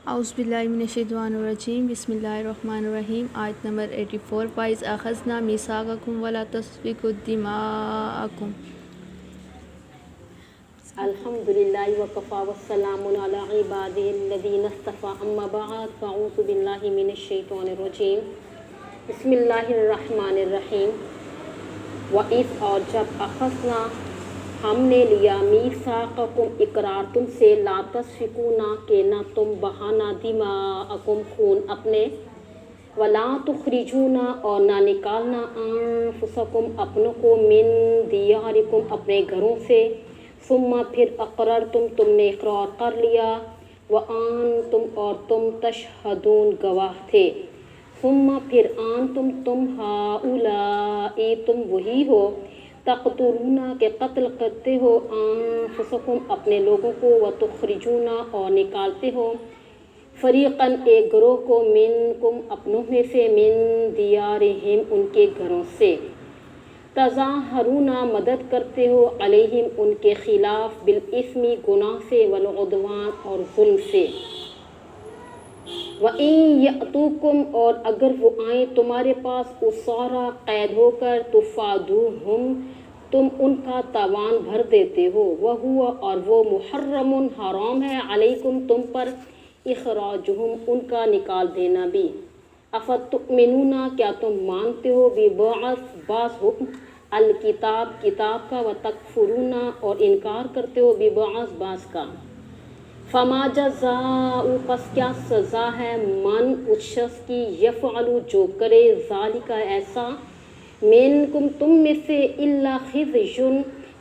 اعوذ باللہ من الشیطان الرجیم بسم اللہ الرحمن الرحیم آیت نمبر 84 وَإِذْ أَخَذْنَا مِيثَاقَكُمْ وَلَا تَسْفِكُونَ دِمَاءَكُمْ الحمدللہ وکفیٰ والسلام علی عبادہ الذین اصطفیٰ اما بعد فاعوذ باللہ من الشیطان الرجیم بسم اللہ الرحمن الرحیم وَإِذْ اور جب اخذنا ہم نے لیا میثاقکم اقرار تم سے لا تسفکون کہ نہ تم بہانا دماءکم خون اپنے ولا تخرجون اور نہ نکالنا انفسکم اپنوں کو من دیارکم اپنے گھروں سے ثم پھر اقررتم تم نے اقرار کر لیا وانتم اور تم تشہدون گواہ تھے ثم پھر انتم تم ہؤلاء تم وہی ہو تقتلون کہ قتل کرتے ہو انفسکم اپنے لوگوں کو وتخرجون اور نکالتے ہو فریقاً ایک گروہ کو منکم اپنوں میں سے من دیارہم ان کے گھروں سے تظاہرون مدد کرتے ہو علیہم ان کے خلاف بالاسم گناہ سے والعدوان اور ظلم سے وَإِن يَأْتُوكُمْ اور اگر وہ آئیں تمہارے پاس اسارا قید ہو کر تفادوہم تم ان کا تاوان بھر دیتے ہو وَهُوَ اور وہ محرم حرام ہے علیکم تم پر اخراجہم ان کا نکال دینا بھی افتؤمنون کیا تم مانتے ہو بعض حکم الکتاب کتاب کا وتکفرون اور انکار کرتے ہو بعض کا فما جزاء پس کیا سزا ہے من اس شخص کی یفعل جو کرے ذالک ایسا منکم تم میں سے الا خزی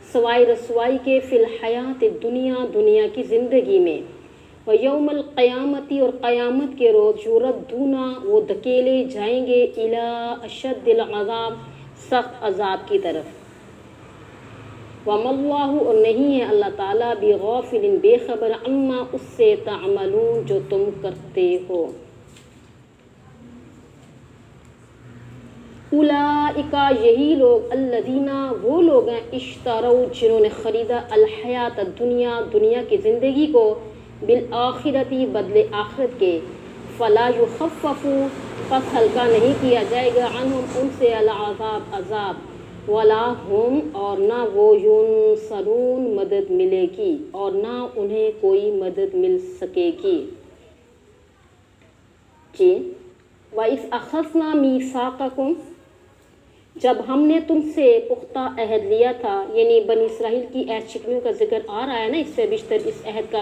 سوائے رسوائی کے فی الحیات دنیا کی زندگی میں ویوم القیامتی اور قیامت کے روز یردون وہ دھکیلے جائیں گے الی اشد العذاب سخت عذاب کی طرف وَمَا اللَّهُ اور نہیں ہے اللہ تعالیٰ بغافل بے خبر عما اس سے تعملون جو تم کرتے ہو اولئک یہی لوگ الذین وہ لوگ ہیں اشتروا جنہوں نے خریدا الحیات دنیا کی زندگی کو بالآخرتی بدلے آخرت کے فلا یخفف پس ہلکا نہیں کیا جائے گا عنہم ان سے العذاب عذاب ولا ہم اور نہ وہ ینصرون مدد ملے گی اور نہ انہیں کوئی مدد مل سکے گی جی وَإِذْ أَخَذْنَا مِيثَاقَكُمْ جب ہم نے تم سے پختہ عہد لیا تھا یعنی بنی اسرائیل کی عہد شکنیوں کا ذکر آ رہا ہے نا اس سے بیشتر اس عہد کا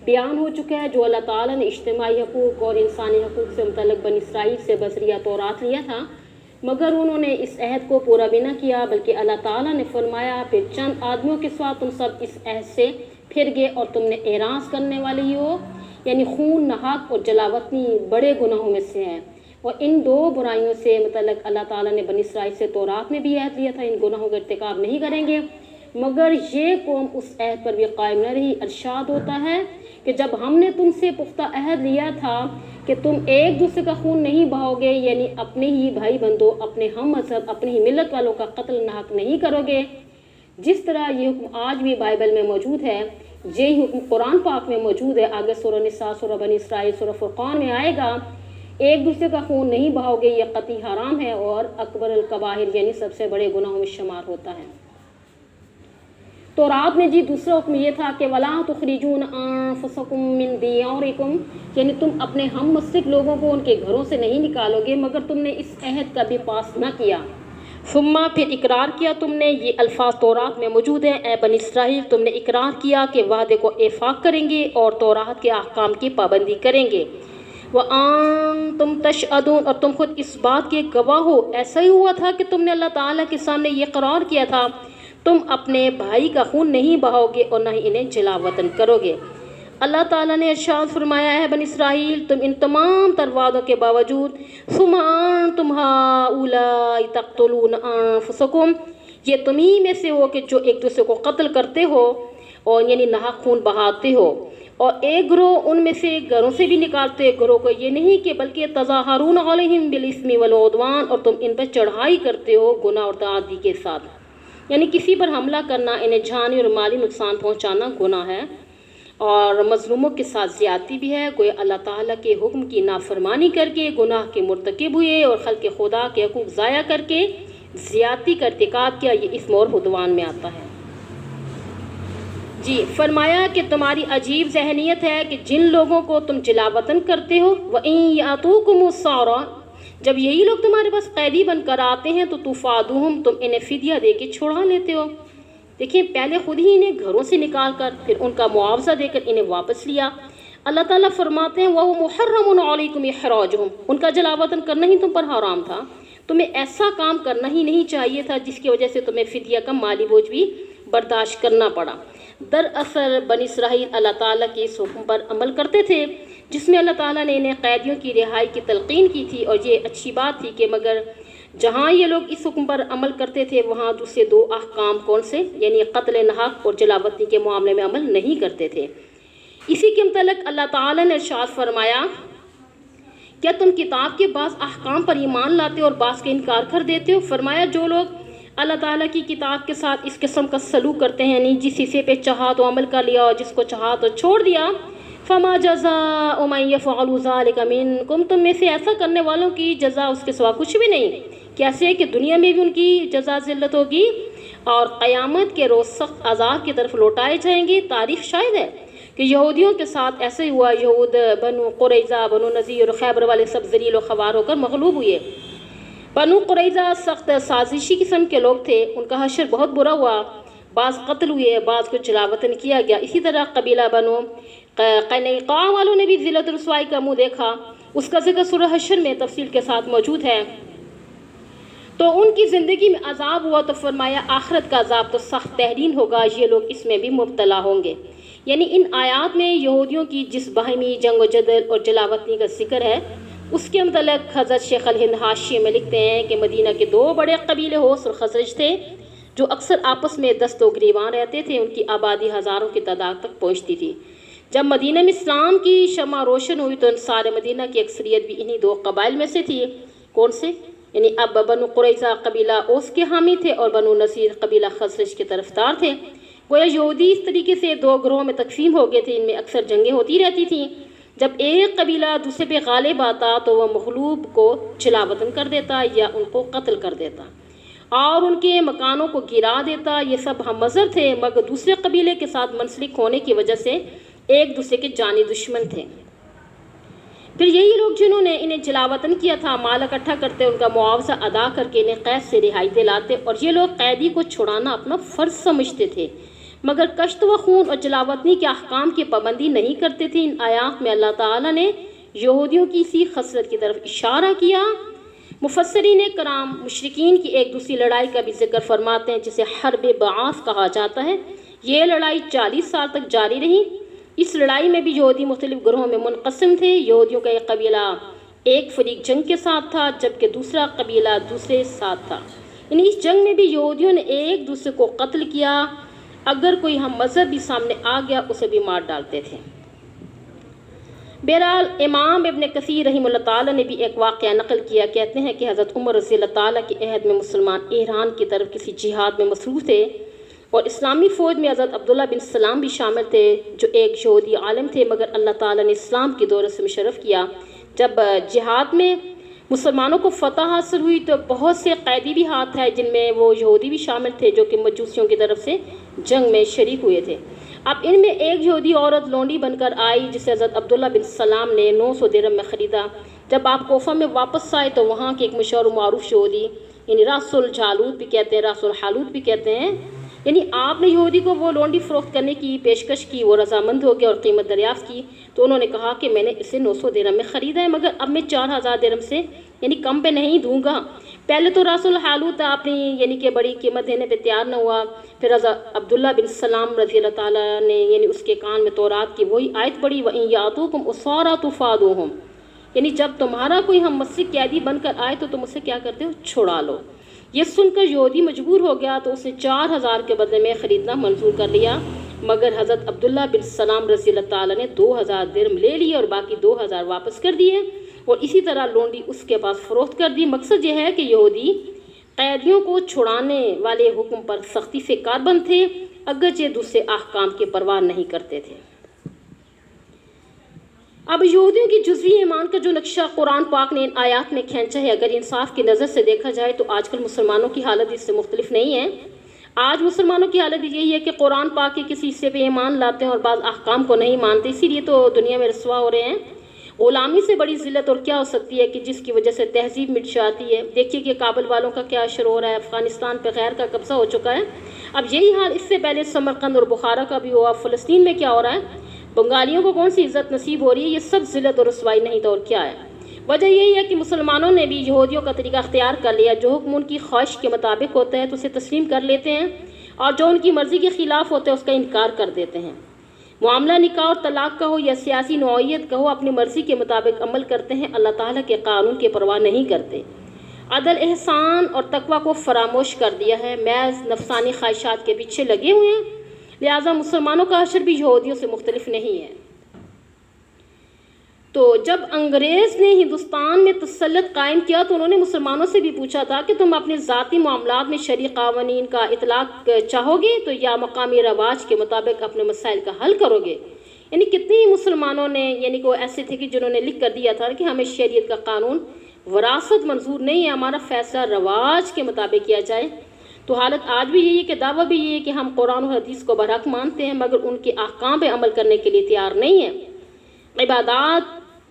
بیان ہو چکا ہے جو اللہ تعالیٰ نے اجتماعی حقوق اور انسانی حقوق سے متعلق بنی اسرائیل سے بصریہ تورات لیا تھا مگر انہوں نے اس عہد کو پورا بھی نہ کیا بلکہ اللہ تعالیٰ نے فرمایا پھر چند آدمیوں کے ساتھ تم سب اس عہد سے پھر گئے اور تم نے اعراض کرنے والے ہی ہو یعنی خون نہاق اور جلاوطنی بڑے گناہوں میں سے ہیں اور ان دو برائیوں سے متعلق اللہ تعالیٰ نے بنی اسرائیل سے تورات میں بھی عہد لیا تھا ان گناہوں کا ارتکاب نہیں کریں گے مگر یہ قوم اس عہد پر بھی قائم نہ رہی ارشاد ہوتا ہے کہ جب ہم نے تم سے پختہ عہد لیا تھا کہ تم ایک دوسرے کا خون نہیں بہاؤ گے یعنی اپنے ہی بھائی بندوں اپنے ہم مذہب اپنی ہی ملت والوں کا قتل ناحق نہیں کرو گے جس طرح یہ حکم آج بھی بائبل میں موجود ہے یہی حکم قرآن پاک میں موجود ہے آگے سورہ نساء سورہ بنی اسرائیل سورہ فرقان میں آئے گا ایک دوسرے کا خون نہیں بہاؤ گے یہ قطعی حرام ہے اور اکبر الکبائر یعنی سب سے بڑے گناہوں میں شمار ہوتا ہے تو رات میں جی دوسرا حکم یہ تھا کہ وَلَا تُخْرِجُونَ أَنفُسَكُم مِّن دِيَارِكُمْ یعنی تم اپنے ہم مسلک لوگوں کو ان کے گھروں سے نہیں نکالو گے مگر تم نے اس عہد کا بھی پاس نہ کیا ثم پھر اقرار کیا تم نے یہ الفاظ تورات میں موجود ہیں اے بنی اسرائیل تم نے اقرار کیا کہ وعدے کو ایفاق کریں گے اور تورات کے احکام کی پابندی کریں گے وَأَنْتُمْ تَشْهَدُونَ اور تم خود اس بات کے گواہ ہو ایسا ہی ہوا تھا کہ تم نے اللہ تعالیٰ کے سامنے یہ اقرار کیا تھا تم اپنے بھائی کا خون نہیں بہاؤ گے اور نہ ہی انہیں جلا وطن کرو گے اللہ تعالیٰ نے ارشاد فرمایا ہے بنی اسرائیل تم ان تمام تر وعدوں کے باوجود ثم انتم ہؤلاء تقتلون انفسکم یہ تمہیں میں سے ہو کہ جو ایک دوسرے کو قتل کرتے ہو اور یعنی ناحق خون بہاتے ہو اور ایک گروہ ان میں سے گھروں سے بھی نکالتے گروہ کو یہ نہیں کہ بلکہ تظاہرون علیہم بالاسم والعدوان اور تم ان پر چڑھائی کرتے ہو گناہ اور تعدی کے ساتھ یعنی کسی پر حملہ کرنا انہیں جانی اور مالی نقصان پہنچانا گناہ ہے اور مظلوموں کے ساتھ زیادتی بھی ہے، کوئی اللہ تعالیٰ کے حکم کی نافرمانی کر کے گناہ کے مرتکب ہوئے اور خلق خدا کے حقوق ضائع کر کے زیادتی کا ارتکاب کیا، یہ اسم اور عدوان میں آتا ہے۔ جی فرمایا کہ تمہاری عجیب ذہنیت ہے کہ جن لوگوں کو تم جلا وطن کرتے ہو وَإِن يَأْتُوكُمُ السَّارَىٰ، جب یہی لوگ تمہارے پاس قیدی بن کر آتے ہیں تو تُفَادُوهُمْ، تم انہیں فدیہ دے کے چھڑا لیتے ہو۔ دیکھیں پہلے خود ہی انہیں گھروں سے نکال کر پھر ان کا معاوضہ دے کر انہیں واپس لیا۔ اللہ تعالیٰ فرماتے ہیں وَهُوَ مُحَرَّمٌ عَلَيْكُمْ إِخْرَاجُهُمْ، ان کا جلا وطن کرنا ہی تم پر حرام تھا، تمہیں ایسا کام کرنا ہی نہیں چاہیے تھا جس کی وجہ سے تمہیں فدیہ کا مالی بوجھ بھی برداشت کرنا پڑا۔ دراصل بنی اسرائیل اللہ تعالیٰ کے اس حکم پر عمل کرتے تھے جس میں اللہ تعالیٰ نے انہیں قیدیوں کی رہائی کی تلقین کی تھی، اور یہ اچھی بات تھی کہ مگر جہاں یہ لوگ اس حکم پر عمل کرتے تھے وہاں دوسرے دو احکام کون سے، یعنی قتل ناحق اور جلاوطنی کے معاملے میں عمل نہیں کرتے تھے۔ اسی کے متعلق اللہ تعالیٰ نے ارشاد فرمایا کیا تم کتاب کے بعض احکام پر ایمان لاتے ہو اور بعض کا انکار کر دیتے ہو؟ فرمایا جو لوگ اللہ تعالیٰ کی کتاب کے ساتھ اس قسم کا سلوک کرتے ہیں، یعنی جس حصے پہ چاہا تو عمل کر لیا اور جس کو چاہا تو چھوڑ دیا، فما جزاء من یفعل ذلک منکم، تم میں سے ایسا کرنے والوں کی جزا اس کے سوا کچھ بھی نہیں۔ کیسے کہ دنیا میں بھی ان کی جزا ذلت ہوگی اور قیامت کے روز سخت عذاب کی طرف لوٹائے جائیں گے۔ تاریخ شاہد ہے کہ یہودیوں کے ساتھ ایسے ہوا، یہود بنو قریظہ، بنو نذیر اور خیبر والے سب ذلیل و خوار ہو کر مغلوب ہوئے۔ بنو قریظہ سخت سازشی قسم کے لوگ تھے، ان کا حشر بہت برا ہوا، بعض قتل ہوئے، بعض کو جلاوطن کیا گیا۔ اسی طرح قبیلہ بنو قینقاع والوں نے بھی ذلت و رسوائی کا منہ دیکھا، اس کا ذکر سورہ حشر میں تفصیل کے ساتھ موجود ہے۔ تو ان کی زندگی میں عذاب ہوا تو فرمایا آخرت کا عذاب تو سخت تحرین ہوگا، یہ لوگ اس میں بھی مبتلا ہوں گے۔ یعنی ان آیات میں یہودیوں کی جس باہمی جنگ و جدل اور جلاوطنی کا ذکر ہے اس کے متعلق حضرت شیخ الہند حاشیے میں لکھتے ہیں کہ مدینہ کے دو بڑے قبیلے اوس اور خزرج تھے جو اکثر آپس میں دست و گریباں رہتے تھے، ان کی آبادی ہزاروں کی تعداد تک پہنچتی تھی۔ جب مدینہ میں اسلام کی شمع روشن ہوئی تو انصار مدینہ کی اکثریت بھی انہی دو قبائل میں سے تھی۔ کون سے؟ یعنی اب بنو قریظہ قبیلہ اوس کے حامی تھے اور بنو نذیر قبیلہ خزرج کے طرفدار تھے۔ گویا یہودی اس طریقے سے دو گروہوں میں تقسیم ہو گئے تھے، ان میں اکثر جنگیں ہوتی رہتی تھیں۔ جب ایک قبیلہ دوسرے پہ غالب آتا تو وہ مغلوب کو جلاوطن کر دیتا یا ان کو قتل کر دیتا اور ان کے مکانوں کو گرا دیتا۔ یہ سب ہم مذہب تھے مگر دوسرے قبیلے کے ساتھ منسلک ہونے کی وجہ سے ایک دوسرے کے جانی دشمن تھے۔ پھر یہی لوگ جنہوں نے انہیں جلاوطن کیا تھا مال اکٹھا کرتے، ان کا معاوضہ ادا کر کے انہیں قید سے رہائی دلاتے، اور یہ لوگ قیدی کو چھڑانا اپنا فرض سمجھتے تھے مگر کشت و خون اور جلاوطنی کے احکام کی پابندی نہیں کرتے تھے۔ ان آیات میں اللہ تعالیٰ نے یہودیوں کی اسی خصلت کی طرف اشارہ کیا۔ مفسرین کرام مشرکین کی ایک دوسری لڑائی کا بھی ذکر فرماتے ہیں جسے حرب بعاث کہا جاتا ہے۔ یہ لڑائی 40 سال تک جاری رہی۔ اس لڑائی میں بھی یہودی مختلف گروہوں میں منقسم تھے۔ یہودیوں کا ایک قبیلہ ایک فریق جنگ کے ساتھ تھا جبکہ دوسرا قبیلہ دوسرے ساتھ تھا، یعنی اس جنگ میں بھی یہودیوں نے ایک دوسرے کو قتل کیا، اگر کوئی ہم مذہب بھی سامنے آ گیا اسے بھی مار ڈالتے تھے۔ بہرحال امام ابن کثیر رحمہ اللہ تعالیٰ نے بھی ایک واقعہ نقل کیا، کہتے ہیں کہ حضرت عمر رضی اللہ تعالیٰ کے عہد میں مسلمان ایران کی طرف کسی جہاد میں مصروف تھے اور اسلامی فوج میں حضرت عبداللہ بن سلام بھی شامل تھے جو ایک یہودی عالم تھے، مگر اللہ تعالیٰ نے اسلام کی دولت سے مشرف کیا۔ جب جہاد میں مسلمانوں کو فتح حاصل ہوئی تو بہت سے قیدی بھی ہاتھ آئے جن میں وہ یہودی بھی شامل تھے جو کہ مجوسیوں کی طرف سے جنگ میں شریک ہوئے تھے۔ اب ان میں ایک یہودی عورت لونڈی بن کر آئی جسے حضرت عبداللہ بن سلام نے 900 درہم میں خریدا۔ جب آپ کوفہ میں واپس آئے تو وہاں کے ایک مشہور و معروف یہودی، یعنی راس الجالوت بھی کہتے ہیں، راس الحالوت بھی کہتے ہیں، یعنی آپ نے یہودی کو وہ لونڈی فروخت کرنے کی پیشکش کی، وہ رضامند ہو گیا اور قیمت دریافت کی تو انہوں نے کہا کہ میں نے اسے 900 درہم میں خریدا ہے مگر اب میں 4000 درہم سے یعنی کم پہ نہیں دوں گا۔ پہلے تو راس الحالوت اپنی یعنی کہ بڑی قیمت دینے پہ تیار نہ ہوا، پھر حضرت عبداللہ بن سلام رضی اللہ تعالیٰ نے یعنی اس کے کان میں تورات کی وہی آیت پڑھی وَإِن يَأْتُوكُمْ أُسَارَىٰ تُفَادُوهُمْ، یعنی جب تمہارا کوئی ہم مسلک قیدی بن کر آئے تو تم اسے کیا کرتے ہو؟ چھڑا لو۔ یہ سن کر یہودی مجبور ہو گیا تو اسے 4000 کے بدلے میں خریدنا منظور کر لیا، مگر حضرت عبداللہ بن سلام رضی اللہ تعالیٰ نے 2000 درہم لے لیے اور باقی 2000 واپس کر دیے اور اسی طرح لونڈی اس کے پاس فروخت کر دی۔ مقصد یہ ہے کہ یہودی قیدیوں کو چھڑانے والے حکم پر سختی سے کاربند تھے اگرچہ دوسرے احکام کی پرواہ نہیں کرتے تھے۔ اب یہودیوں کی جزوی ایمان کا جو نقشہ قرآن پاک نے ان آیات میں کھینچا ہے، اگر انصاف کی نظر سے دیکھا جائے تو آج کل مسلمانوں کی حالت اس سے مختلف نہیں ہے۔ آج مسلمانوں کی حالت یہی ہے کہ قرآن پاک کے کسی حصے پہ ایمان لاتے ہیں اور بعض احکام کو نہیں مانتے، اسی لیے تو دنیا میں رسوا ہو رہے ہیں۔ غلامی سے بڑی ذلت اور کیا ہو سکتی ہے کہ جس کی وجہ سے تہذیب مٹ جاتی ہے۔ دیکھیے کہ کابل والوں کا کیا اشر ہو رہا ہے، افغانستان پہ غیر کا قبضہ ہو چکا ہے۔ اب یہی حال اس سے پہلے سمرقند اور بخارا کا بھی ہوا۔ فلسطین میں کیا ہو رہا ہے، بنگالیوں کو کون سی عزت نصیب ہو رہی ہے، یہ سب ذلت اور رسوائی نہیں تو اور کیا ہے۔ وجہ یہی ہے کہ مسلمانوں نے بھی یہودیوں کا طریقہ اختیار کر لیا، جو حکم ان کی خواہش کے مطابق ہوتا ہے تو اسے تسلیم کر لیتے ہیں، اور جو ان کی مرضی کے خلاف ہوتا ہے اس کا انکار کر دیتے ہیں۔ معاملہ نکاح اور طلاق کا ہو یا سیاسی نوعیت کا ہو، اپنی مرضی کے مطابق عمل کرتے ہیں، اللہ تعالیٰ کے قانون کی پرواہ نہیں کرتے۔ عدل، احسان اور تقویٰ کو فراموش کر دیا ہے، محض نفسانی خواہشات کے پیچھے لگے ہوئے ہیں۔ لہٰذا مسلمانوں کا حشر بھی یہودیوں سے مختلف نہیں ہے۔ تو جب انگریز نے ہندوستان میں تسلط قائم کیا تو انہوں نے مسلمانوں سے بھی پوچھا تھا کہ تم اپنے ذاتی معاملات میں شرعی قوانین کا اطلاق چاہو گے تو یا مقامی رواج کے مطابق اپنے مسائل کا حل کرو گے۔ یعنی کتنے ہی مسلمانوں نے یعنی کہ وہ ایسے تھے کہ جنہوں نے لکھ کر دیا تھا کہ ہمیں شریعت کا قانون وراثت منظور نہیں ہے، ہمارا فیصلہ رواج کے مطابق کیا جائے۔ تو حالت آج بھی یہی ہے کہ دعویٰ بھی یہی ہے کہ ہم قرآن و حدیث کو برحق مانتے ہیں مگر ان کے احکام پہ عمل کرنے کے لیے تیار نہیں ہیں۔ عبادات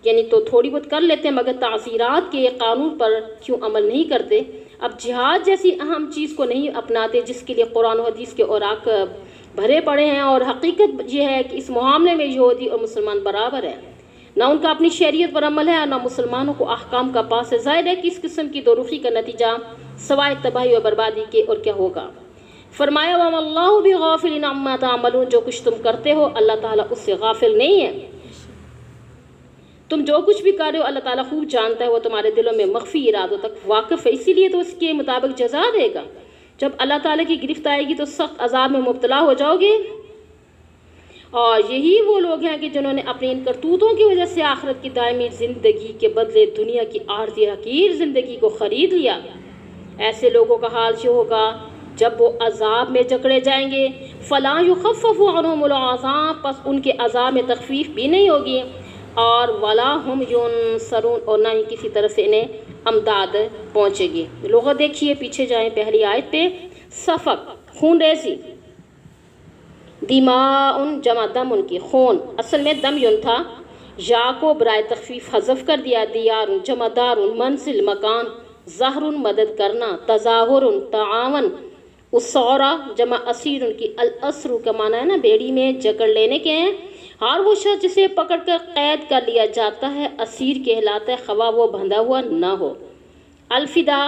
یعنی تو تھوڑی بہت کر لیتے ہیں مگر تعزیرات کے قانون پر کیوں عمل نہیں کرتے۔ اب جہاد جیسی اہم چیز کو نہیں اپناتے جس کے لیے قرآن و حدیث کے اوراق بھرے پڑے ہیں، اور حقیقت یہ ہے کہ اس معاملے میں یہودی اور مسلمان برابر ہیں، نہ ان کا اپنی شریعت پر عمل ہے اور نہ مسلمانوں کو احکام کا پاس ہے۔ ظاہر ہے کہ اس قسم کی دوروخی کا نتیجہ سوائے تباہی اور بربادی کے اور کیا ہوگا۔ فرمایا وَمَا اللَّهُ بِغَافِلٍ عَمَّا تَعْمَلُونَ، جو کچھ تم کرتے ہو اللہ تعالیٰ اس سے غافل نہیں ہے۔ تم جو کچھ بھی کر رہے ہو اللہ تعالیٰ خوب جانتا ہے، وہ تمہارے دلوں میں مخفی ارادوں تک واقف ہے، اسی لیے تو اس کے مطابق جزا دے گا۔ جب اللہ تعالیٰ کی گرفت آئے گی تو سخت عذاب میں مبتلا ہو جاؤ گے، اور یہی وہ لوگ ہیں کہ جنہوں نے اپنی ان کرتوتوں کی وجہ سے آخرت کی دائمی زندگی کے بدلے دنیا کی عارضی حقیر زندگی کو خرید لیا۔ ایسے لوگوں کا حال یہ ہوگا جب وہ عذاب میں جکڑے جائیں گے، فَلَا يُخَفَّفُ عَنْهُمُ الْعَذَابُ، پس ان کے عذاب میں تخفیف بھی نہیں ہوگی، اور وَلَا هُمْ يُنصَرُونَ، اور نہ ہی کسی طرف سے انہیں امداد پہنچے گی۔ لغت دیکھیے، پیچھے جائیں پہلی آیت پہ، سفق خون ریزی، دماء جمع دم، ان کی خون، اصل میں دم یون تھا، یا کو برائے تخفیف حذف کر دیا، دیار جمع دار، منزل مکان، ظہر مدد کرنا، تظاہر تعاون، اسورا جمع اسیر، ان کی الاسر کا معنی ہے نا بیڑی میں جکڑ لینے کے ہیں، ہر وہ شخص جسے پکڑ کر قید کر لیا جاتا ہے اسیر کہلاتا ہے، خواہ وہ بندھا ہوا نہ ہو۔ الفدا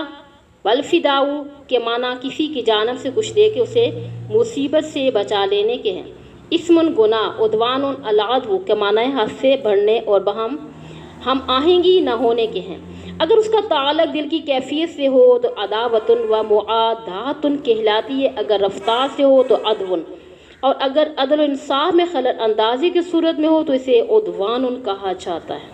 والفداء کے معنی کسی کی جانب سے کچھ دے کے اسے مصیبت سے بچا لینے کے ہیں۔ اسم گناہ، عدوان العدو کے معنی حد سے بڑھنے اور ہم آہنگی نہ ہونے کے ہیں۔ اگر اس کا تعلق دل کی کیفیت سے ہو تو عداوت و معادات کہلاتی ہے، اگر رفتار سے ہو تو عدو، اور اگر عدل و انصاف میں خلل اندازی کی صورت میں ہو تو اسے عدوان کہا جاتا ہے۔